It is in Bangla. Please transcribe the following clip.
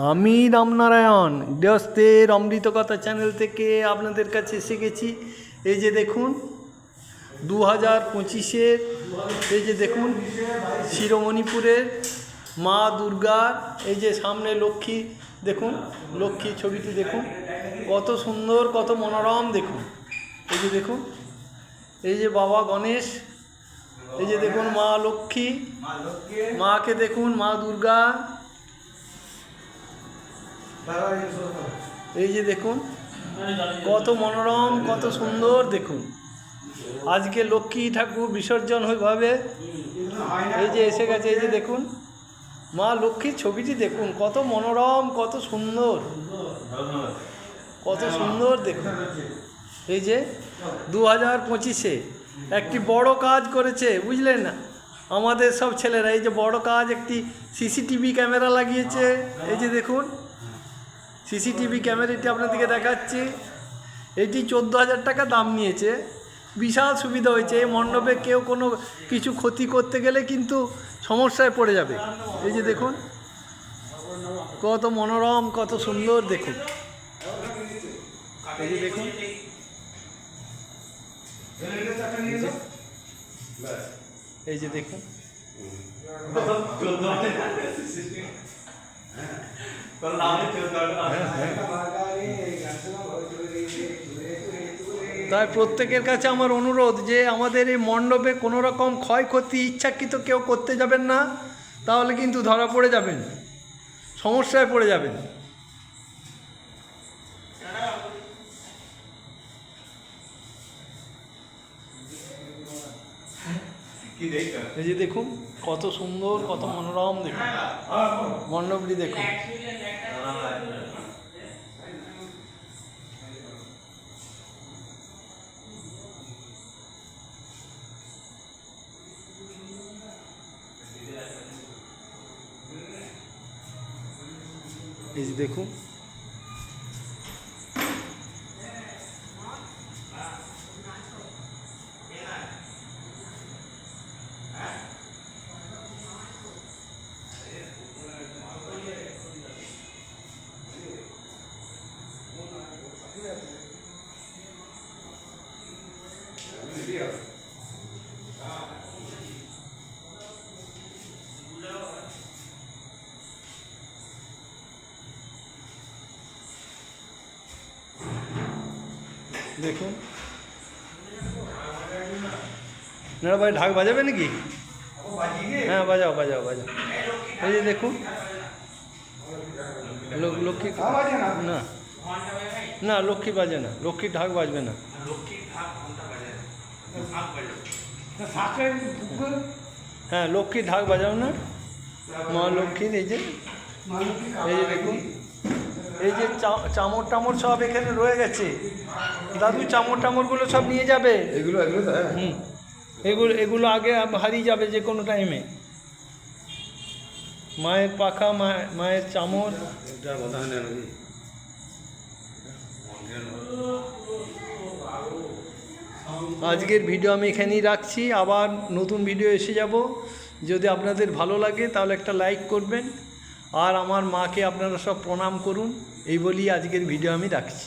আমি রামনারায়ণ গৃহস্থের অমৃত কথা চ্যানেল থেকে আপনাদের কাছে এসে গেছি। এই যে দেখুন 2025-এর এই যে দেখুন শিরোমণিপুরের মা দুর্গার এই যে সামনে লক্ষ্মী, দেখুন লক্ষ্মী ছবিটি দেখুন কত সুন্দর, কত মনোরম। দেখুন এই যে দেখুন, এই যে বাবা গণেশ, এই যে দেখুন মা লক্ষ্মী, মাকে দেখুন মা দুর্গা, এই যে দেখুন কত মনোরম, কত সুন্দর। দেখুন আজকে লক্ষ্মী ঠাকুর বিসর্জন হবে, এই যে এসে গেছে। এই যে দেখুন মা লক্ষ্মীর ছবিটি দেখুন কত মনোরম, কত সুন্দর, কত সুন্দর। দেখুন এই যে 2025-এ একটি বড় কাজ করেছে, বুঝলেন না আমাদের সব ছেলেরা। এই যে বড় কাজ, একটি সিসিটিভি ক্যামেরা লাগিয়েছে। এই যে দেখুন সিসিটিভি ক্যামেরাটি আপনাদেরকে দেখাচ্ছি। এটি 14,000 টাকা দাম নিয়েছে। বিশাল সুবিধা হয়েছে। এই মণ্ডপে কেউ কোনো কিছু ক্ষতি করতে গেলে কিন্তু সমস্যায় পড়ে যাবে। এই যে দেখুন কত মনোরম, কত সুন্দর। দেখুন এই যে দেখুন, এই যে দেখুন তাই প্রত্যেকের কাছে আমার অনুরোধ যে আমাদের এই মণ্ডপে কোনো রকম ক্ষয়ক্ষতি ইচ্ছাকৃত কেউ করতে যাবেন না, তাহলে কিন্তু ধরা পড়ে যাবেন, সমস্যায় পড়ে যাবেন। এই যে দেখুন কত সুন্দর, কত মনোরম। দেখুন মণ্ডপটি দেখুন। এই যে দেখুন দেখুন না ভাই, ঢাক বাজাবে নাকি? হ্যাঁ বাজাও বাজাও বাজাও। এই যে দেখুন লক্ষ্মী না না, লক্ষ্মী বাজে না, লক্ষ্মীর ঢাক বাজবে না। হ্যাঁ লক্ষ্মীর ঢাক বাজাও না, মা লক্ষ্মীর। এই যে দেখুন, এই যে চামড় টামড় সব এখানে রয়ে গেছে, দাদু চামড় টামড়গুলো সব নিয়ে যাবে। এগুলো এগুলো আগে হারিয়ে যাবে যে কোনো টাইমে। মায়ের পাখা, মায়ের চামড়। আজকের ভিডিও আমি এখানেই রাখছি, আবার নতুন ভিডিও এসে যাব। যদি আপনাদের ভালো লাগে তাহলে একটা লাইক করবেন, আর আমার মাকে আপনারা সব প্রণাম করুন। এই বলি আজকের ভিডিও আমি রাখছি।